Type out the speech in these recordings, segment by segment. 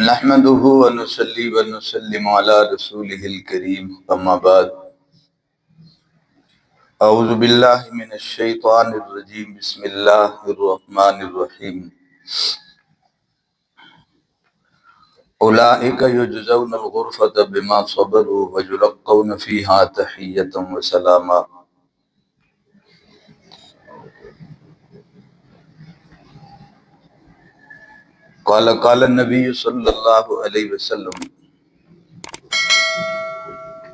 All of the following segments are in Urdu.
نحمده ونصلي ونسلم على رسوله الكريم اما بعد اعوذ باللہ من الشیطان الرجیم بسم اللہ الرحمن الرحیم اولئک یجزون الغرفة بما صبروا ویلقون فیہا تحیۃ وسلاما۔ قال النبی صلی اللہ علیہ وسلم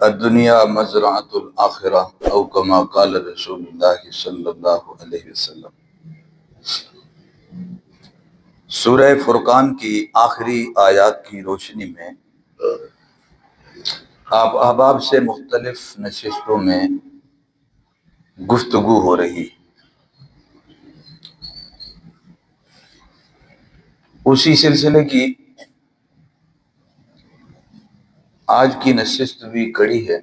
الدنیا مزرعۃ الآخرہ او کما قال رسول اللہ صلی اللہ علیہ وسلم۔ سورہ فرقان کی آخری آیات کی روشنی میں آپ احباب سے مختلف نشستوں میں گفتگو ہو رہی، اسی سلسلے کی آج کی نشست بھی کڑی ہے۔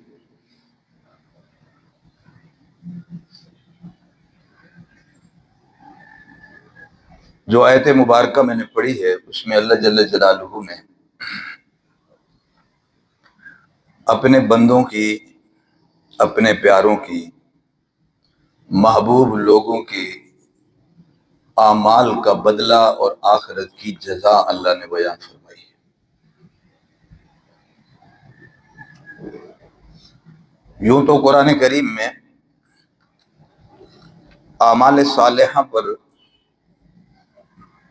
جو آیت مبارکہ میں نے پڑھی ہے اس میں اللہ جل جلالہ نے اپنے بندوں کی، اپنے پیاروں کی، محبوب لوگوں کی اعمال کا بدلہ اور آخرت کی جزا اللہ نے بیان فرمائی ہے۔ یوں تو قرآن کریم میں اعمال صالحہ پر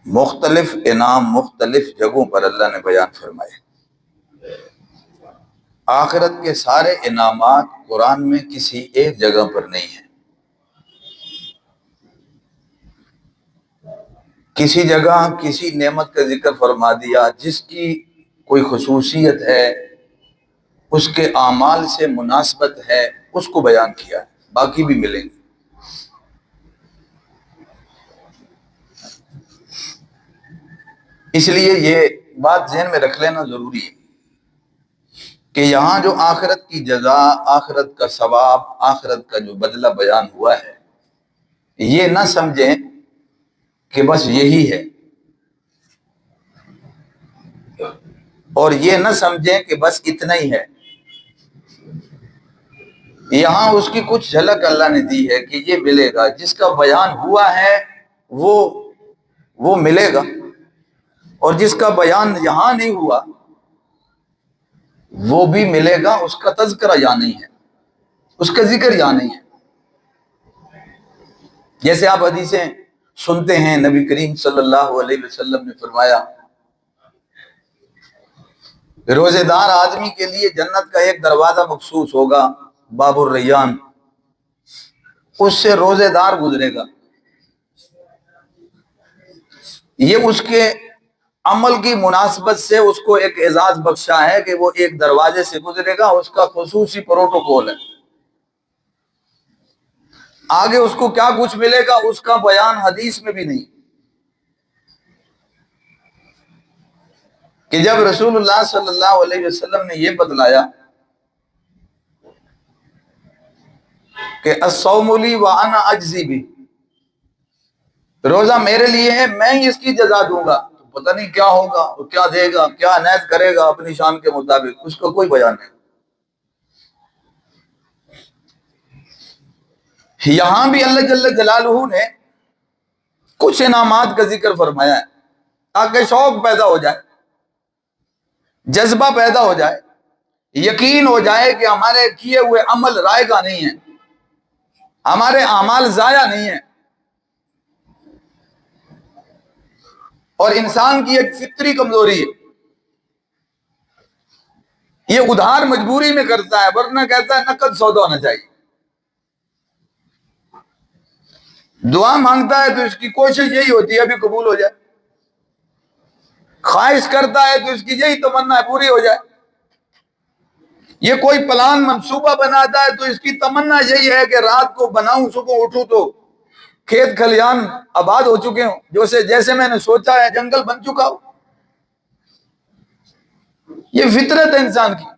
مختلف انعام مختلف جگہوں پر اللہ نے بیان فرمائے۔ آخرت کے سارے انعامات قرآن میں کسی ایک جگہ پر نہیں ہیں۔ کسی جگہ کسی نعمت کا ذکر فرما دیا جس کی کوئی خصوصیت ہے، اس کے اعمال سے مناسبت ہے، اس کو بیان کیا ہے، باقی بھی ملیں گے۔ اس لیے یہ بات ذہن میں رکھ لینا ضروری ہے کہ یہاں جو آخرت کی جزا، آخرت کا ثواب، آخرت کا جو بدلہ بیان ہوا ہے، یہ نہ سمجھیں کہ بس یہی ہے، اور یہ نہ سمجھیں کہ بس اتنا ہی ہے۔ یہاں اس کی کچھ جھلک اللہ نے دی ہے کہ یہ ملے گا، جس کا بیان ہوا ہے وہ ملے گا، اور جس کا بیان یہاں نہیں ہوا وہ بھی ملے گا، اس کا تذکرہ یہاں نہیں ہے، اس کا ذکر یہاں نہیں ہے۔ جیسے آپ حدیثیں سنتے ہیں، نبی کریم صلی اللہ علیہ وسلم نے فرمایا، روزے دار آدمی کے لیے جنت کا ایک دروازہ مخصوص ہوگا، باب الریان، اس سے روزے دار گزرے گا۔ یہ اس کے عمل کی مناسبت سے اس کو ایک اعزاز بخشا ہے کہ وہ ایک دروازے سے گزرے گا، اس کا خصوصی پروٹوکول ہے۔ آگے اس کو کیا کچھ ملے گا اس کا بیان حدیث میں بھی نہیں، کہ جب رسول اللہ صلی اللہ علیہ وسلم نے یہ بتلایا کہ الصوم لی وانا اجزی بھی، روزہ میرے لیے ہے، میں ہی اس کی جزا دوں گا، تو پتہ نہیں کیا ہوگا، وہ کیا دے گا، کیا عنایت کرے گا اپنی شان کے مطابق، اس کا کوئی بیان نہیں۔ یہاں بھی اللہ جل جلالہ نے کچھ انعامات کا ذکر فرمایا ہے تاکہ شوق پیدا ہو جائے، جذبہ پیدا ہو جائے، یقین ہو جائے کہ ہمارے کیے ہوئے عمل رائے گا نہیں ہیں، ہمارے اعمال ضائع نہیں ہیں۔ اور انسان کی ایک فطری کمزوری ہے، یہ ادھار مجبوری میں کرتا ہے، ورنہ کہتا ہے نقد سودا ہونا چاہیے۔ دعا مانگتا ہے تو اس کی کوشش یہی ہوتی ہے ابھی قبول ہو جائے، خواہش کرتا ہے تو اس کی یہی تمنا ہے پوری ہو جائے، یہ کوئی پلان منصوبہ بناتا ہے تو اس کی تمنا یہی ہے کہ رات کو بناؤں صبح اٹھوں تو کھیت کھلیان آباد ہو چکے ہوں، جیسے میں نے سوچا ہے جنگل بن چکا ہو۔ یہ فطرت ہے انسان کی۔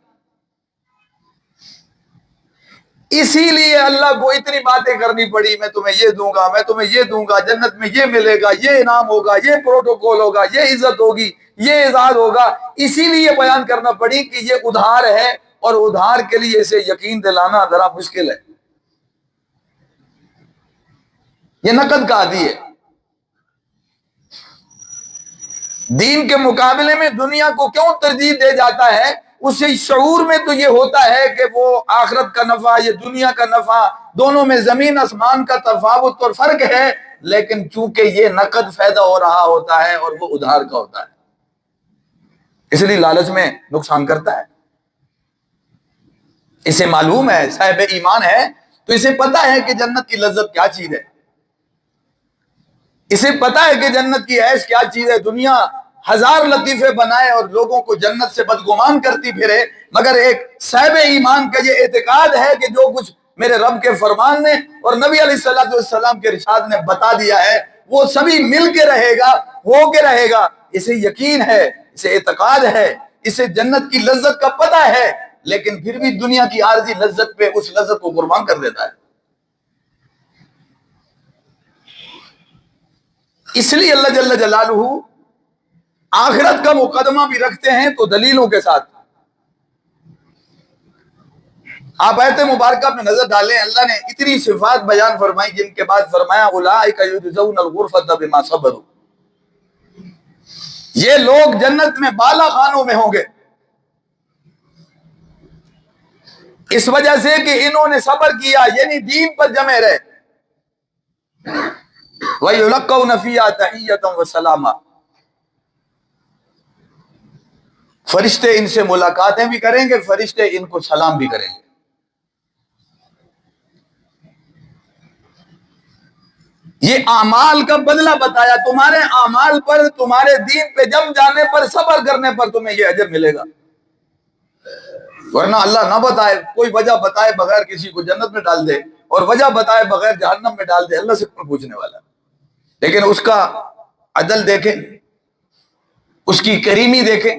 اسی لیے اللہ کو اتنی باتیں کرنی پڑی، میں تمہیں یہ دوں گا، میں تمہیں یہ دوں گا، جنت میں یہ ملے گا، یہ انعام ہوگا، یہ پروٹوکول ہوگا، یہ عزت ہوگی، یہ اعزاز ہوگا۔ اسی لیے بیان کرنا پڑی کہ یہ ادھار ہے، اور ادھار کے لیے اسے یقین دلانا ذرا مشکل ہے۔ یہ نقد کا عادی ہے۔ دین کے مقابلے میں دنیا کو کیوں ترجیح دے جاتا ہے؟ اس سے شعور میں تو یہ ہوتا ہے کہ وہ آخرت کا نفع، یہ دنیا کا نفع، دونوں میں زمین آسمان کا تفاوت اور فرق ہے، لیکن چونکہ یہ نقد فائدہ ہو رہا ہوتا ہے اور وہ ادھار کا ہوتا ہے، اس لیے لالچ میں نقصان کرتا ہے۔ اسے معلوم ہے، صاحب ایمان ہے تو اسے پتا ہے کہ جنت کی لذت کیا چیز ہے، اسے پتا ہے کہ جنت کی عیش کیا چیز ہے۔ دنیا ہزار لطیفے بنائے اور لوگوں کو جنت سے بدگمان کرتی پھرے، مگر ایک صاحب ایمان کا یہ اعتقاد ہے کہ جو کچھ میرے رب کے فرمان نے اور نبی علیہ السلام کے ارشاد نے بتا دیا ہے وہ سبھی مل کے رہے گا، ہو کے رہے گا۔ اسے یقین ہے، اسے اعتقاد ہے، اسے جنت کی لذت کا پتہ ہے، لیکن پھر بھی دنیا کی عارضی لذت پہ اس لذت کو قربان کر دیتا ہے۔ اس لیے اللہ جل جلالہ آخرت کا مقدمہ بھی رکھتے ہیں تو دلیلوں کے ساتھ۔ آپ آیت مبارکہ میں نظر ڈالیں، اللہ نے اتنی صفات بیان فرمائی، جن کے بعد فرمایا اولئک یجزون الغرفۃ بما صبروا، یہ لوگ جنت میں بالا خانوں میں ہوں گے اس وجہ سے کہ انہوں نے صبر کیا، یعنی دین پر جمے رہے۔ وَيُلَقَّوْنَ فِيهَا تَحِيَّةً وَسَلَامًا، فرشتے ان سے ملاقاتیں بھی کریں گے، فرشتے ان کو سلام بھی کریں گے۔ یہ اعمال کا بدلہ بتایا، تمہارے اعمال پر، تمہارے دین پہ جم جانے پر، صبر کرنے پر تمہیں یہ اجر ملے گا۔ ورنہ اللہ نہ بتائے، کوئی وجہ بتائے بغیر کسی کو جنت میں ڈال دے اور وجہ بتائے بغیر جہنم میں ڈال دے، اللہ سے کون پوچھنے والا؟ لیکن اس کا عدل دیکھیں، اس کی کریمی دیکھیں،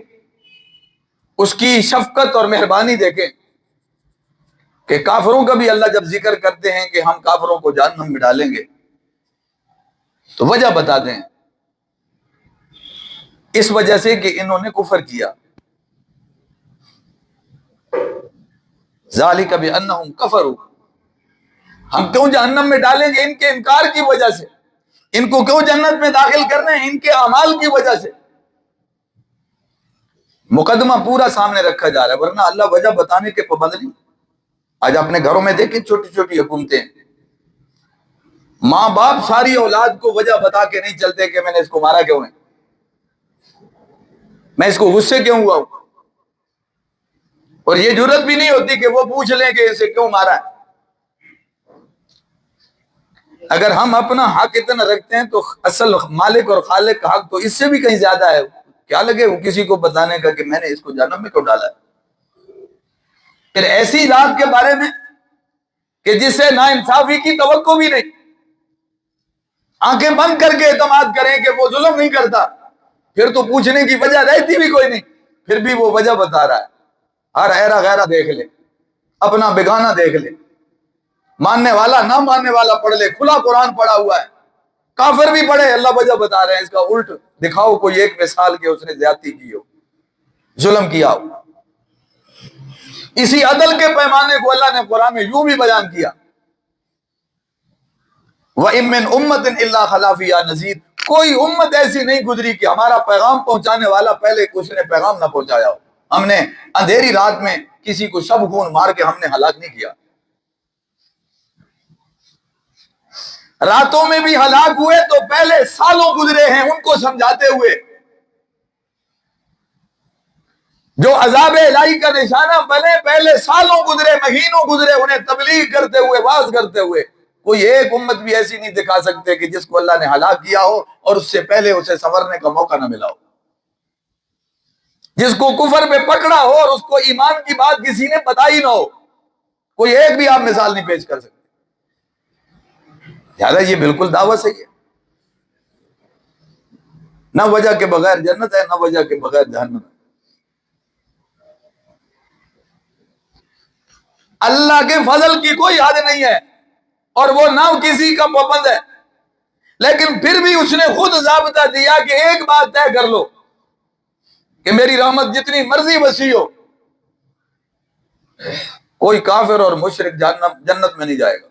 اس کی شفقت اور مہربانی دیکھیں کہ کافروں کا بھی اللہ جب ذکر کرتے ہیں کہ ہم کافروں کو جہنم میں ڈالیں گے تو وجہ بتا دیں، اس وجہ سے کہ انہوں نے کفر کیا۔ ذالک بانہم کفروا، ہم کیوں جہنم میں ڈالیں گے؟ ان کے انکار کی وجہ سے۔ ان کو کیوں جنت میں داخل کرنا ہے؟ ان کے اعمال کی وجہ سے۔ مقدمہ پورا سامنے رکھا جا رہا ہے، ورنہ اللہ وجہ بتانے کے پابند نہیں۔ آج اپنے گھروں میں دیکھیں، چھوٹی چھوٹی حکومتیں، ماں باپ ساری اولاد کو وجہ بتا کے نہیں چلتے کہ میں نے اس کو مارا کیوں ہے، میں اس کو غصے کیوں ہوا ہوں، اور یہ جرت بھی نہیں ہوتی کہ وہ پوچھ لیں کہ اسے کیوں مارا ہے۔ اگر ہم اپنا حق اتنا رکھتے ہیں تو اصل مالک اور خالق کا حق تو اس سے بھی کہیں زیادہ ہے۔ کیا لگے وہ کسی کو بتانے کا کہ میں نے اس کو جہنم میں کیوں ڈالا ہے؟ پھر ایسی ذات کے بارے میں کہ جس سے نا انصافی کی توقع بھی نہیں، آنکھیں بند کر کے اعتماد کریں کہ وہ ظلم نہیں کرتا، پھر تو پوچھنے کی وجہ رہتی بھی کوئی نہیں، پھر بھی وہ وجہ بتا رہا ہے۔ ہر ایرا غیرہ دیکھ لے، اپنا بیگانہ دیکھ لے، ماننے والا نہ ماننے والا پڑھ لے، کھلا قرآن پڑھا ہوا ہے، کافر بھی پڑھے، اللہ وجہ بتا رہے ہیں۔ اس کا الٹ دکھاؤ کوئی ایک مثال کہ اس نے زیادتی کی ہو، ظلم کیا ہو۔ اسی عدل کے پیمانے کو اللہ نے قرآن میں یوں بھی بیان کیا، وَإِن مِّنْ أُمَّةٍ إِلَّا خَلَا فِيهَا نَذِيرٌ، کوئی امت ایسی نہیں گزری کہ ہمارا پیغام پہنچانے والا پہلے اس نے پیغام نہ پہنچایا ہو۔ ہم نے اندھیری رات میں کسی کو شب خون مار کے ہم نے ہلاک نہیں کیا، راتوں میں بھی ہلاک ہوئے تو پہلے سالوں گزرے ہیں ان کو سمجھاتے ہوئے۔ جو عذاب الہی کا نشانہ بنے پہلے سالوں گزرے، مہینوں گزرے انہیں تبلیغ کرتے ہوئے، واعظ کرتے ہوئے۔ کوئی ایک امت بھی ایسی نہیں دکھا سکتے کہ جس کو اللہ نے ہلاک کیا ہو اور اس سے پہلے اسے سنورنے کا موقع نہ ملا ہو، جس کو کفر پہ پکڑا ہو اور اس کو ایمان کی بات کسی نے بتائی نہ ہو۔ کوئی ایک بھی آپ مثال نہیں پیش کر سکتے۔ لہٰذا یہ بالکل دعوت صحیح ہے، نہ وجہ کے بغیر جنت ہے، نہ وجہ کے بغیر جہنم ہے۔ اللہ کے فضل کی کوئی حد نہیں ہے اور وہ نہ کسی کا پابند ہے، لیکن پھر بھی اس نے خود ضابطہ دیا کہ ایک بات طے کر لو کہ میری رحمت جتنی مرضی وسیع ہو، کوئی کافر اور مشرک جنت میں نہیں جائے گا۔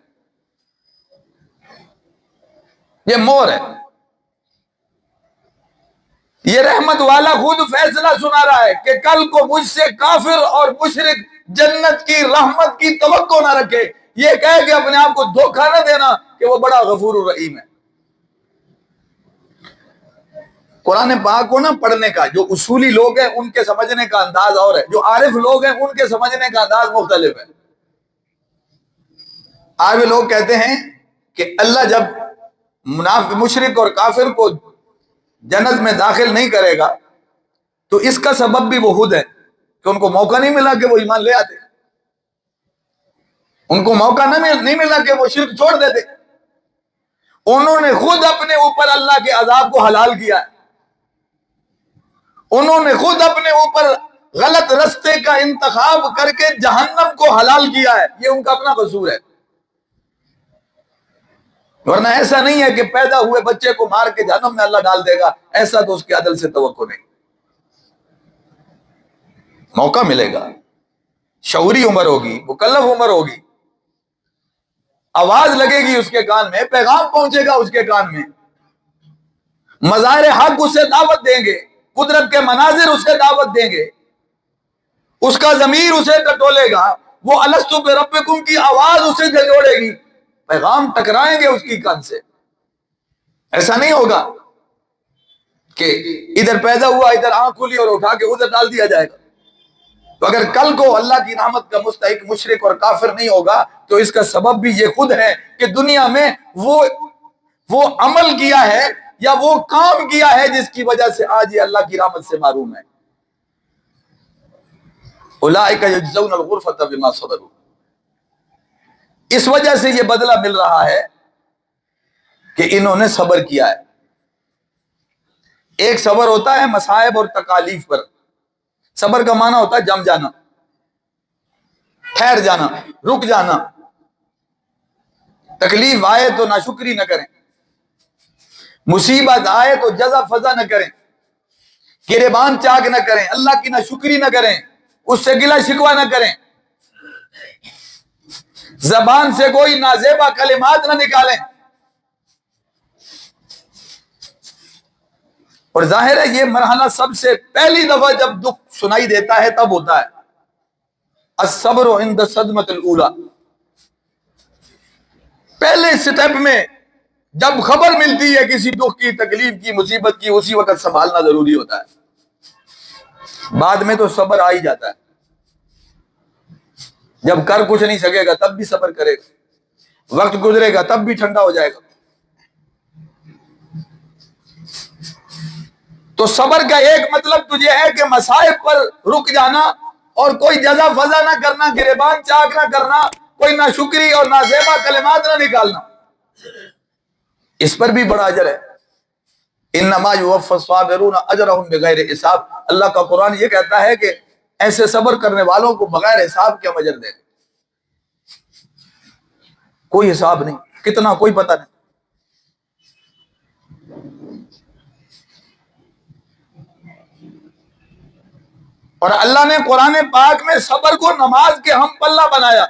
یہ مور ہے، یہ رحمت والا خود فیصلہ سنا رہا ہے کہ کل کو مجھ سے کافر اور مشرک جنت کی رحمت کی توقع نہ رکھے، یہ کہے کہ اپنے آپ کو دھوکہ نہ دینا کہ وہ بڑا غفور الرحیم ہے۔ قرآن پاک کو نہ پڑھنے کا جو اصولی لوگ ہیں ان کے سمجھنے کا انداز اور ہے، جو عارف لوگ ہیں ان کے سمجھنے کا انداز مختلف ہے۔ عارف لوگ کہتے ہیں کہ اللہ جب مشرک اور کافر کو جنت میں داخل نہیں کرے گا تو اس کا سبب بھی وہ خود ہے کہ ان کو موقع نہیں ملا کہ وہ ایمان لے آتے، ان کو موقع نہیں ملا کہ وہ شرک چھوڑ دیتے، انہوں نے خود اپنے اوپر اللہ کے عذاب کو حلال کیا ہے، انہوں نے خود اپنے اوپر غلط رستے کا انتخاب کر کے جہنم کو حلال کیا ہے، یہ ان کا اپنا قصور ہے۔ ورنہ ایسا نہیں ہے کہ پیدا ہوئے بچے کو مار کے جہنم میں اللہ ڈال دے گا، ایسا تو اس کے عدل سے توقع نہیں۔ موقع ملے گا، شعوری عمر ہوگی، مکلف عمر ہوگی، آواز لگے گی اس کے کان میں، پیغام پہنچے گا اس کے کان میں، مظاہر حق اسے دعوت دیں گے، قدرت کے مناظر اسے دعوت دیں گے، اس کا ضمیر اسے ٹٹولے گا، وہ الستو بربکم کی آواز اسے جھنجھوڑے گی، پیغام ٹکرائیں گے اس کی کان سے۔ ایسا نہیں ہوگا کہ ادھر پیدا ہوا ادھر آنکھ کھلی اور اٹھا کے ادھر ڈال دیا جائے گا۔ تو اگر کل کو اللہ کی رحمت کا مستحق مشرک اور کافر نہیں ہوگا تو اس کا سبب بھی یہ خود ہے کہ دنیا میں وہ عمل کیا ہے یا وہ کام کیا ہے جس کی وجہ سے آج یہ اللہ کی رحمت سے محروم ہے۔ اولئک یجزون الغرفۃ بما صبروا، اس وجہ سے یہ بدلہ مل رہا ہے کہ انہوں نے صبر کیا ہے۔ ایک صبر ہوتا ہے مصائب اور تکالیف پر، صبر کا معنی ہوتا ہے جم جانا، ٹھہر جانا، رک جانا، تکلیف آئے تو ناشکری نہ کریں، مصیبت آئے تو جزا فضا نہ کریں، گریبان چاک نہ کریں، اللہ کی ناشکری نہ کریں، اس سے گلہ شکوہ نہ کریں، زبان سے کوئی نازیبا کلمات نہ نکالیں۔ اور ظاہر ہے یہ مرحلہ سب سے پہلی دفعہ جب دکھ سنائی دیتا ہے تب ہوتا ہے، الصبر عند الصدمۃ الاولی، پہلے سٹیپ میں جب خبر ملتی ہے کسی دکھ کی، تکلیف کی، مصیبت کی، اسی وقت سنبھالنا ضروری ہوتا ہے، بعد میں تو صبر آ ہی جاتا ہے، جب کر کچھ نہیں سکے گا تب بھی صبر کرے گا، وقت گزرے گا تب بھی ٹھنڈا ہو جائے گا۔ تو صبر کا ایک مطلب تو یہ ہے کہ مصائب پر رک جانا اور کوئی جزا فضا نہ کرنا، گریبان چاک نہ کرنا، کوئی نہ شکری اور نہ زیبا کلمات نہ نکالنا، اس پر بھی بڑا اجر ہے۔ انما یوفی الصابرون اجرهم بغیر حساب، اللہ کا قرآن یہ کہتا ہے کہ ایسے صبر کرنے والوں کو بغیر حساب کے اجر دے، کوئی حساب نہیں، کتنا کوئی پتہ نہیں۔ اور اللہ نے قرآن پاک میں صبر کو نماز کے ہم پلہ بنایا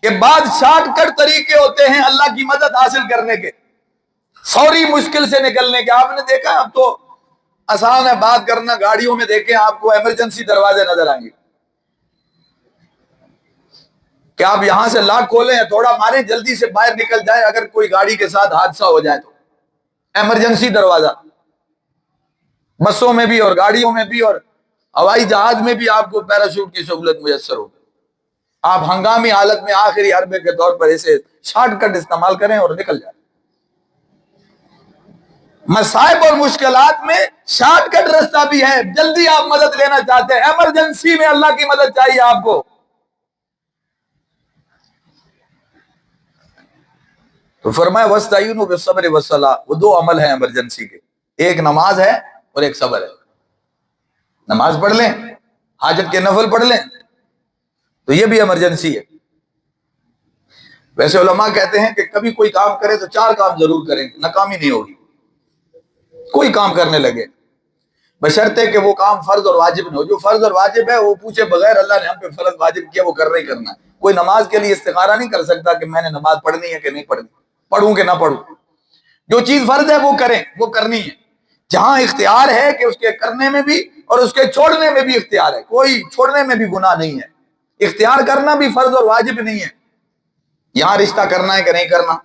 کہ بعض شارٹ کٹ طریقے ہوتے ہیں اللہ کی مدد حاصل کرنے کے، فوری مشکل سے نکلنے کے۔ آپ نے دیکھا اب تو آسان ہے بات کرنا، گاڑیوں میں دیکھیں آپ کو ایمرجنسی دروازے نظر آئیں گے کہ آپ یہاں سے لاک کھولیں یا تھوڑا ماریں، جلدی سے باہر نکل جائیں اگر کوئی گاڑی کے ساتھ حادثہ ہو جائے تو۔ ایمرجنسی دروازہ بسوں میں بھی اور گاڑیوں میں بھی اور ہوائی جہاز میں بھی آپ کو پیراشوٹ کی سہولت میسر ہوگی، آپ ہنگامی حالت میں آخری حربے کے طور پر اسے شارٹ کٹ استعمال کریں اور نکل جائیں۔ مصائب اور مشکلات میں شارٹ کٹ راستہ بھی ہے، جلدی آپ مدد لینا چاہتے ہیں، ایمرجنسی میں اللہ کی مدد چاہیے آپ کو، تو فرمایا وَاسْتَعِینُوا بِالصَّبْرِ وَالصَّلَاةِ، وہ دو عمل ہیں ایمرجنسی کے، ایک نماز ہے اور ایک صبر ہے۔ نماز پڑھ لیں، حاجت کے نفل پڑھ لیں، تو یہ بھی ایمرجنسی ہے. ویسے علماء کہتے ہیں کہ کبھی کوئی کام کرے تو 4 کام ضرور کریں, ناکامی نہیں ہوگی. کوئی کام کرنے لگے بشرطے کہ وہ کام فرض اور واجب نہ ہو. جو فرض اور واجب ہے وہ پوچھے بغیر اللہ نے ہم پہ فرض واجب کیا وہ کرنا ہی کرنا ہے. کوئی نماز کے لیے استخارہ نہیں کر سکتا کہ میں نے نماز پڑھنی ہے کہ نہیں پڑھنی, پڑھوں کہ نہ پڑھوں. جو چیز فرض ہے وہ کریں, وہ کرنی ہے. جہاں اختیار ہے کہ اس کے کرنے میں بھی اور اس کے چھوڑنے میں بھی اختیار ہے, کوئی چھوڑنے میں بھی گناہ نہیں ہے. اختیار کرنا بھی فرض اور واجب نہیں ہے. یہاں رشتہ کرنا ہے کہ نہیں کرنا,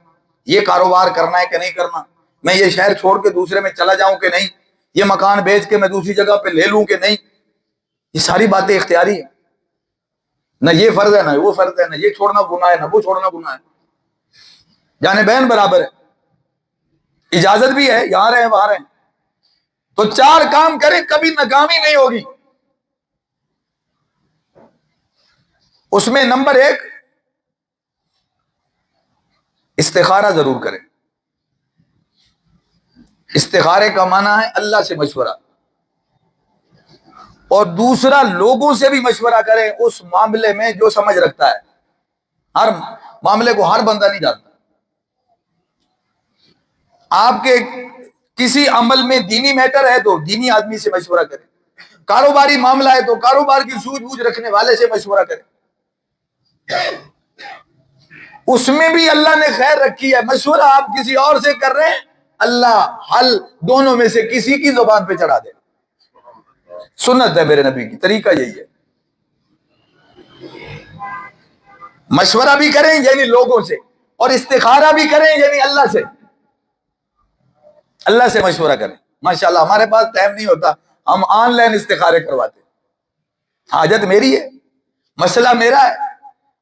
یہ کاروبار کرنا ہے کہ نہیں کرنا, میں یہ شہر چھوڑ کے دوسرے میں چلا جاؤں کہ نہیں, یہ مکان بیچ کے میں دوسری جگہ پہ لے لوں کہ نہیں, یہ ساری باتیں اختیاری ہیں. نہ یہ فرض ہے نہ وہ فرض ہے, نہ یہ چھوڑنا گناہ ہے نہ وہ چھوڑنا گناہ ہے. جانبین برابر ہے, اجازت بھی ہے, یہاں رہیں وہاں رہیں. تو 4 کام کریں کبھی ناکامی نہیں ہوگی. اس میں نمبر 1 استخارہ ضرور کریں. استخارے کا معنی ہے اللہ سے مشورہ, اور دوسرا لوگوں سے بھی مشورہ کریں اس معاملے میں جو سمجھ رکھتا ہے. ہر معاملے کو ہر بندہ نہیں جانتا. آپ کے کسی عمل میں دینی میٹر ہے تو دینی آدمی سے مشورہ کریں. کاروباری معاملہ ہے تو کاروبار کی سوجھ بوجھ رکھنے والے سے مشورہ کریں. اس میں بھی اللہ نے خیر رکھی ہے. مشورہ آپ کسی اور سے کر رہے ہیں, اللہ حل دونوں میں سے کسی کی زبان پہ چڑھا دے. سنت ہے میرے نبی کی, طریقہ یہی ہے. مشورہ بھی کریں یعنی لوگوں سے, اور استخارہ بھی کریں یعنی اللہ سے. اللہ سے مشورہ کریں. ماشاءاللہ ہمارے پاس ٹائم نہیں ہوتا, ہم آن لائن استخارے کرواتے. حاجت میری ہے, مسئلہ میرا ہے,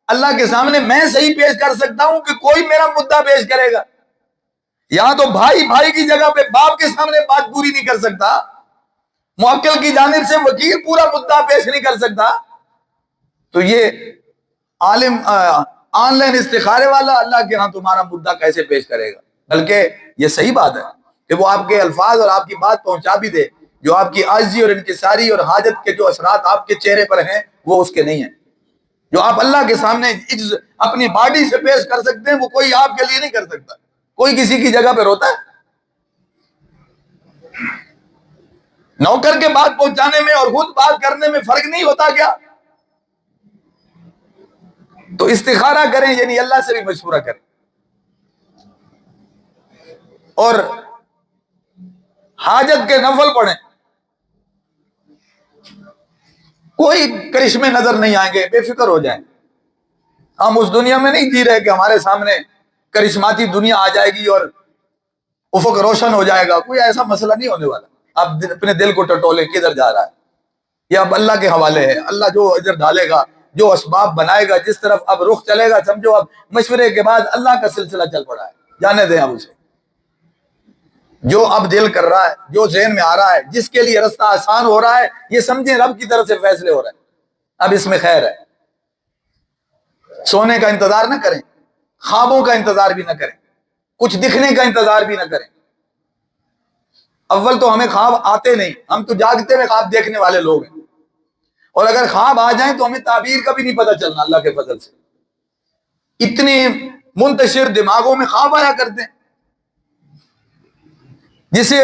اللہ کے سامنے میں صحیح پیش کر سکتا ہوں کہ کوئی میرا مدعا پیش کرے گا. یہاں تو بھائی بھائی کی جگہ پہ باپ کے سامنے بات پوری نہیں کر سکتا, موکل کی جانب سے وکیل پورا مدعا پیش نہیں کر سکتا. تو یہ عالم آن لائن استخارے والا اللہ کے ہاں تمہارا مدعا کیسے پیش کرے گا. بلکہ یہ صحیح بات ہے کہ وہ آپ کے الفاظ اور آپ کی بات پہنچا بھی دے. جو آپ کی عاجزی اور انکساری اور حاجت کے جو اثرات آپ کے چہرے پر ہیں وہ اس کے نہیں ہیں. جو آپ اللہ کے سامنے اپنی باڈی سے پیش کر سکتے ہیں وہ کوئی آپ کے لیے نہیں کر سکتا. کوئی کسی کی جگہ پہ روتا ہے؟ نوکر کے بات پہنچانے میں اور خود بات کرنے میں فرق نہیں ہوتا کیا؟ تو استخارہ کریں یعنی اللہ سے بھی مشورہ کریں. اور حاجت کے نفل پڑھیں. کوئی کرشمے نظر نہیں آئیں گے, بے فکر ہو جائیں. ہم اس دنیا میں نہیں جی رہے کہ ہمارے سامنے کرشماتی دنیا آ جائے گی اور افق روشن ہو جائے گا. کوئی ایسا مسئلہ نہیں ہونے والا. آپ اپنے دل کو ٹٹولے کدھر جا رہا ہے, یہ اب اللہ کے حوالے ہے. اللہ جو ادھر ڈالے گا, جو اسباب بنائے گا, جس طرف اب رخ چلے گا, سمجھو اب مشورے کے بعد اللہ کا سلسلہ چل پڑا ہے. جانے دیں اب اسے. جو اب دل کر رہا ہے, جو ذہن میں آ رہا ہے, جس کے لیے رستہ آسان ہو رہا ہے, یہ سمجھیں رب کی طرف سے فیصلے ہو رہے ہیں. اب اس میں خیر ہے. سونے کا انتظار نہ کریں, خوابوں کا انتظار بھی نہ کریں, کچھ دکھنے کا انتظار بھی نہ کریں. اول تو ہمیں خواب آتے نہیں, ہم تو جاگتے میں خواب دیکھنے والے لوگ ہیں. اور اگر خواب آ جائیں تو ہمیں تعبیر کا بھی نہیں پتہ چلنا اللہ کے فضل سے. اتنے منتشر دماغوں میں خواب آیا کرتے ہیں, جسے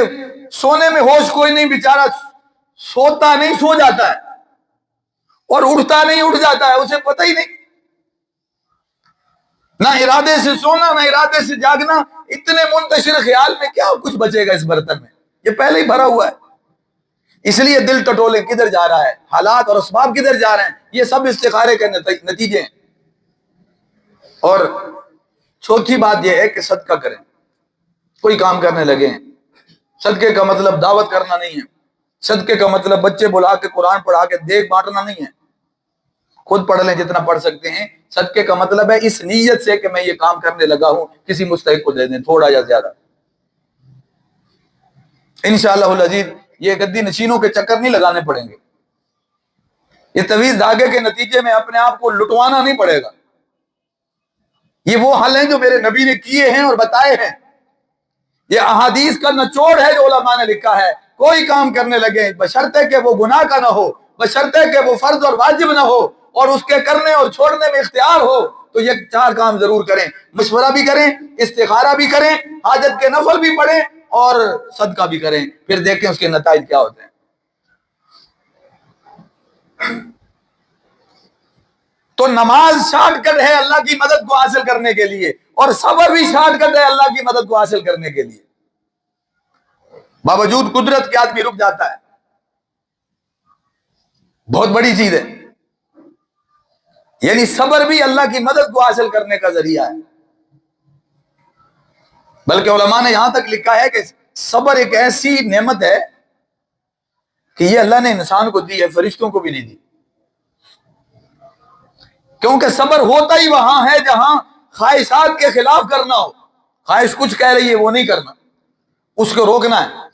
سونے میں ہوش کوئی نہیں, بیچارہ سوتا نہیں سو جاتا ہے, اور اٹھتا نہیں اٹھ جاتا ہے, اسے پتہ ہی نہیں. نہ ارادے سے سونا نہ ارادے سے جاگنا. اتنے منتشر خیال میں کیا کچھ بچے گا اس برتن میں, یہ پہلے ہی بھرا ہوا ہے. اس لیے دل ٹٹولے کدھر جا رہا ہے, حالات اور اسباب کدھر جا رہے ہیں, یہ سب استخارے کے نتیجے ہیں. اور چوتھی بات یہ ہے کہ صدقہ کریں. کوئی کام کرنے لگے ہیں, صدقے کا مطلب دعوت کرنا نہیں ہے. صدقے کا مطلب بچے بلا کے قرآن پڑھا کے دیکھ بانٹنا نہیں ہے. خود پڑھ لیں جتنا پڑھ سکتے ہیں. صدقے کا مطلب ہے اس نیت سے کہ میں یہ کام کرنے لگا ہوں, کسی مستحق کو دے دیں, تھوڑا یا زیادہ. انشاءاللہ العزیز یہ گدی نشینوں کے چکر نہیں لگانے پڑیں گے. یہ طویل دھاگے کے نتیجے میں اپنے آپ کو لٹوانا نہیں پڑے گا. یہ وہ حل ہیں جو میرے نبی نے کیے ہیں اور بتائے ہیں. یہ احادیث کا نچوڑ ہے جو علماء نے لکھا ہے. کوئی کام کرنے لگے بشرطے کہ وہ گناہ کا نہ ہو, بشرطے کہ وہ فرض اور واجب نہ ہو, اور اس کے کرنے اور چھوڑنے میں اختیار ہو تو یہ 4 کام ضرور کریں. مشورہ بھی کریں, استخارہ بھی کریں, حاجت کے نفل بھی پڑھیں اور صدقہ بھی کریں. پھر دیکھیں اس کے نتائج کیا ہوتے ہیں. تو نماز شارٹ کٹ ہے اللہ کی مدد کو حاصل کرنے کے لیے, اور صبر بھی شارٹ کٹ ہے اللہ کی مدد کو حاصل کرنے کے لیے. باوجود قدرت کے آدمی رک جاتا ہے, بہت بڑی چیز ہے. یعنی صبر بھی اللہ کی مدد کو حاصل کرنے کا ذریعہ ہے. بلکہ علماء نے یہاں تک لکھا ہے کہ صبر ایک ایسی نعمت ہے کہ یہ اللہ نے انسان کو دی ہے, فرشتوں کو بھی نہیں دی. کیونکہ صبر ہوتا ہی وہاں ہے جہاں خواہشات کے خلاف کرنا ہو. خواہش کچھ کہہ رہی ہے وہ نہیں کرنا, اس کو روکنا ہے.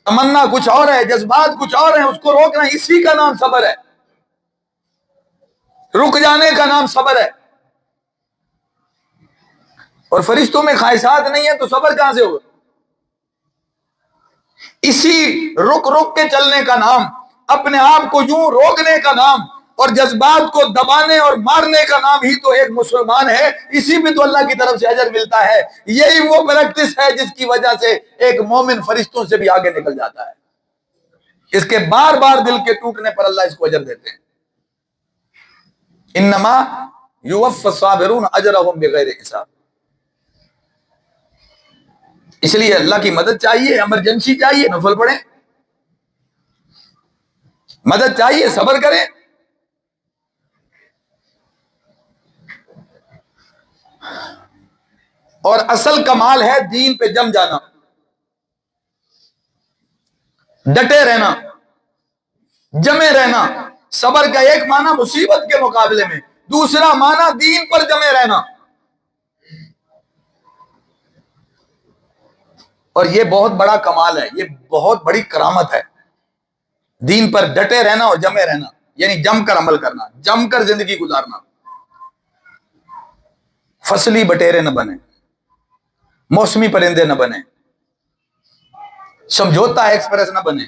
تمنا کچھ اور ہے, جذبات کچھ اور ہیں, اس کو روکنا ہے. اسی کا نام صبر ہے. رک جانے کا نام صبر ہے. اور فرشتوں میں خواہشات نہیں ہے تو صبر کہاں سے ہوگا؟ اسی رک رک کے چلنے کا نام, اپنے آپ کو یوں روکنے کا نام, اور جذبات کو دبانے اور مارنے کا نام ہی تو ایک مسلمان ہے. اسی میں تو اللہ کی طرف سے اجر ملتا ہے. یہی وہ پریکٹس ہے جس کی وجہ سے ایک مومن فرشتوں سے بھی آگے نکل جاتا ہے. اس کے بار بار دل کے ٹوٹنے پر اللہ اس کو اجر دیتے ہیں. انما یوفی الصابرون اجرهم بغیر حساب. اس لیے اللہ کی مدد چاہیے, ایمرجنسی چاہیے, نفل پڑھیں. مدد چاہیے, صبر کریں. اور اصل کمال ہے دین پہ جم جانا, ڈٹے رہنا, جمے رہنا. صبر کا ایک معنی مصیبت کے مقابلے میں, دوسرا معنی دین پر جمے رہنا. اور یہ بہت بڑا کمال ہے, یہ بہت بڑی کرامت ہے. دین پر ڈٹے رہنا اور جمے رہنا, یعنی جم کر عمل کرنا, جم کر زندگی گزارنا. فصلی بٹیرے نہ بنے, موسمی پرندے نہ بنے, سمجھوتا ایکسپریس نہ بنے,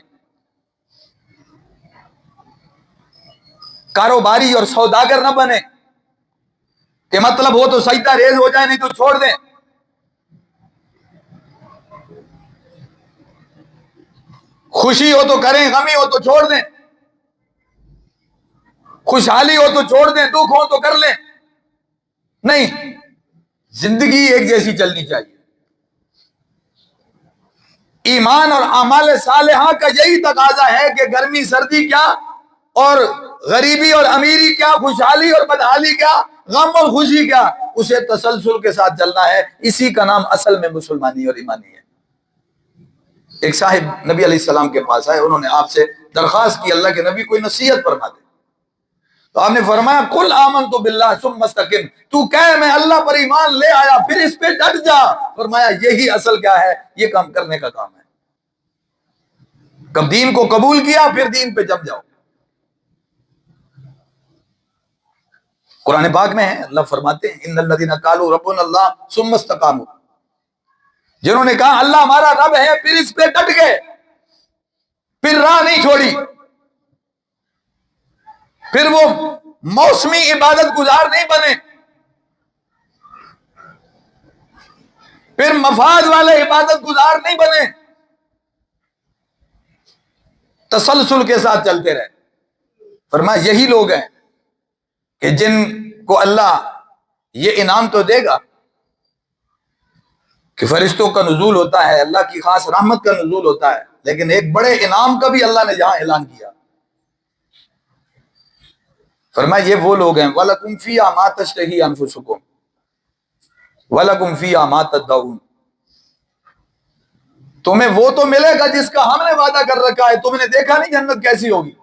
کاروباری اور سوداگر نہ بنے کہ مطلب ہو تو سجدہ ریز ہو جائے, نہیں تو چھوڑ دیں. خوشی ہو تو کریں, غمی ہو تو چھوڑ دیں, خوشحالی ہو تو چھوڑ دیں, دکھ ہو تو کر لیں. نہیں, زندگی ایک جیسی چلنی چاہیے. ایمان اور اعمال صالحہ کا یہی تقاضا ہے کہ گرمی سردی کیا, اور غریبی اور امیری کیا, خوشحالی اور بدحالی کیا, غم اور خوشی کیا, اسے تسلسل کے ساتھ چلنا ہے. اسی کا نام اصل میں مسلمانی اور ایمانی ہے. ایک صاحب نبی علیہ السلام کے پاس آئے, انہوں نے آپ سے درخواست کی اللہ کے نبی کوئی نصیحت فرما دے. تو آپ نے فرمایا قل آمنت باللہ ثم استقم, تو کہے میں اللہ پر ایمان لے آیا پھر اس پہ ڈٹ جا. فرمایا یہی اصل کیا ہے, یہ کام کرنے کا کام ہے. کب دین کو قبول کیا پھر دین پہ جم جاؤ. قرآن پاک میں ہے, اللہ فرماتے ہیں ان الذین قالوا ربنا اللہ ثم استقاموا, جنہوں نے کہا اللہ ہمارا رب ہے پھر اس پہ ڈٹ گئے, پھر راہ نہیں چھوڑی, پھر وہ موسمی عبادت گزار نہیں بنے, پھر مفاد والے عبادت گزار نہیں بنے, تسلسل کے ساتھ چلتے رہے. فرمایا یہی لوگ ہیں کہ جن کو اللہ یہ انعام تو دے گا کہ فرشتوں کا نزول ہوتا ہے, اللہ کی خاص رحمت کا نزول ہوتا ہے, لیکن ایک بڑے انعام کا بھی اللہ نے یہاں اعلان کیا. فرمایا یہ وہ لوگ ہیں وَلَكُمْ فِيهَا مَا تَشْتَهِي أَنفُسُكُمْ وَلَكُمْ فِيهَا مَا تَدَّعُونَ. تمہیں وہ تو ملے گا جس کا ہم نے وعدہ کر رکھا ہے. تم نے دیکھا نہیں جنت کیسی ہوگی,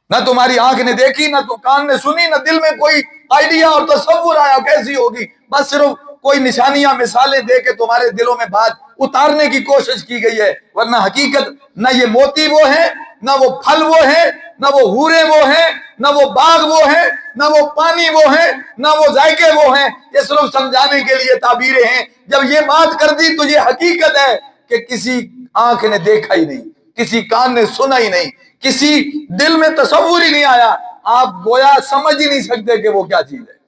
نہ تمہاری آنکھ نے دیکھی, نہ تو کان نے سنی, نہ دل میں کوئی آئیڈیا اور تصور آیا کیسی ہوگی. بس صرف کوئی نشانیاں مثالیں دے کے تمہارے دلوں میں بات اتارنے کی کوشش کی گئی ہے, ورنہ حقیقت نہ یہ موتی وہ ہیں, نہ وہ پھل وہ ہیں, نہ وہ حوریں وہ ہیں, نہ وہ باغ وہ ہیں, نہ وہ پانی وہ ہیں, نہ وہ ذائقے وہ ہیں. یہ صرف سمجھانے کے لیے تعبیریں ہیں. جب یہ بات کر دی تو یہ حقیقت ہے کہ کسی آنکھ نے دیکھا ہی نہیں, کسی کان نے سنا ہی نہیں, کسی دل میں تصور ہی نہیں آیا آپ گویا سمجھ ہی نہیں سکتے کہ وہ کیا چیز ہے،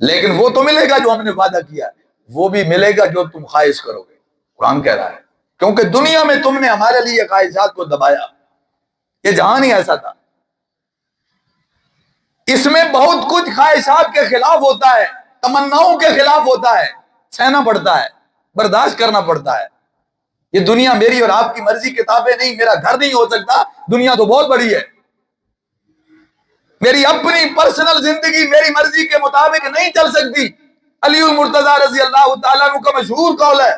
لیکن وہ تو ملے گا جو ہم نے وعدہ کیا ہے، وہ بھی ملے گا جو تم خواہش کرو گے، قرآن کہہ رہا ہے، کیونکہ دنیا میں تم نے ہمارے لیے خواہشات کو دبایا، یہ جہان ہی ایسا تھا، اس میں بہت کچھ خواہشات کے خلاف ہوتا ہے، تمناؤں کے خلاف ہوتا ہے، سہنا پڑتا ہے، برداشت کرنا پڑتا ہے۔ یہ دنیا میری اور آپ کی مرضی کتابیں نہیں، میرا گھر نہیں ہو سکتا، دنیا تو بہت بڑی ہے، میری اپنی پرسنل زندگی میری مرضی کے مطابق نہیں چل سکتی۔ علی المرتضیٰ رضی اللہ تعالیٰ عنہ کا مشہور قول ہے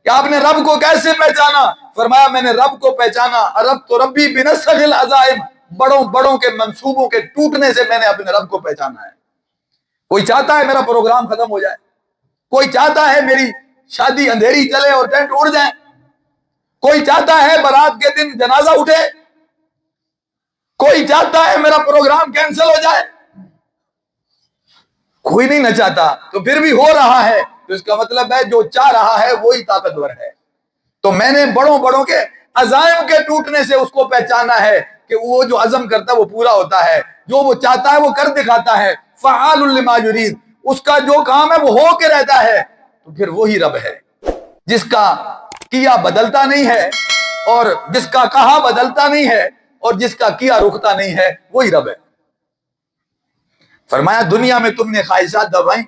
کہ آپ نے رب کو کیسے پہچانا؟ فرمایا میں نے رب کو پہچانا، رب تو ربی بنسخ العزائم، بڑوں بڑوں کے منصوبوں کے ٹوٹنے سے میں نے اپنے رب کو پہچانا ہے۔ کوئی چاہتا ہے میرا پروگرام ختم ہو جائے، کوئی چاہتا ہے میری شادی اندھیری چلے اور ٹینٹ اڑ جائیں، کوئی چاہتا ہے برات کے دن جنازہ اٹھے، کوئی چاہتا ہے میرا پروگرام کینسل ہو جائے، کوئی نہیں نہ چاہتا، تو پھر بھی ہو رہا ہے، تو اس کا مطلب ہے جو چاہ رہا ہے وہی طاقتور ہے۔ تو میں نے بڑوں بڑوں کے عزائم کے ٹوٹنے سے اس کو پہچانا ہے کہ وہ جو عزم کرتا ہے وہ پورا ہوتا ہے، جو وہ چاہتا ہے وہ کر دکھاتا ہے، فعال لما یرید، اس کا جو کام ہے وہ ہو کے رہتا ہے، تو پھر وہی رب ہے جس کا کیا بدلتا نہیں ہے، اور جس کا کہا بدلتا نہیں ہے، اور جس کا کیا رکتا نہیں ہے، وہی رب ہے۔ فرمایا دنیا میں تم نے خواہشات دبائیں،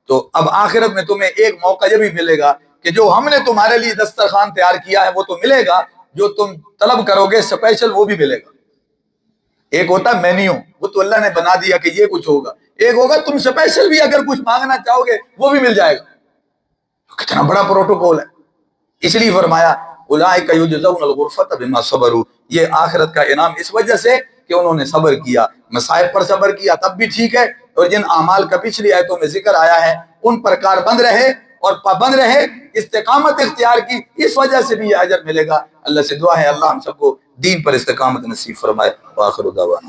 تو اب آخرت میں تمہیں ایک موقع یہ بھی ملے گا کہ جو ہم نے تمہارے لیے دسترخوان تیار کیا ہے وہ تو ملے گا، جو تم طلب کرو گے اسپیشل وہ بھی ملے گا۔ ایک ہوتا ہے مینیو، وہ تو اللہ نے بنا دیا کہ یہ کچھ ہوگا، ایک ہوگا تم اسپیشل بھی اگر کچھ مانگنا چاہو گے وہ بھی مل جائے گا۔ کتنا بڑا پروٹوکول ہے، اس لیے فرمایا اولئک یجزون الغرفۃ بما صبروا، یہ آخرت کا انعام اس وجہ سے کہ انہوں نے صبر کیا، مصائب پر صبر کیا تب بھی ٹھیک ہے، اور جن اعمال کا پچھلی آیتوں میں ذکر آیا ہے ان پر کاربند رہے اور پابند رہے، استقامت اختیار کی، اس وجہ سے بھی یہ اجر ملے گا۔ اللہ سے دعا ہے اللہ ہم سب کو دین پر استقامت نصیب فرمائے۔ وآخر دعوانا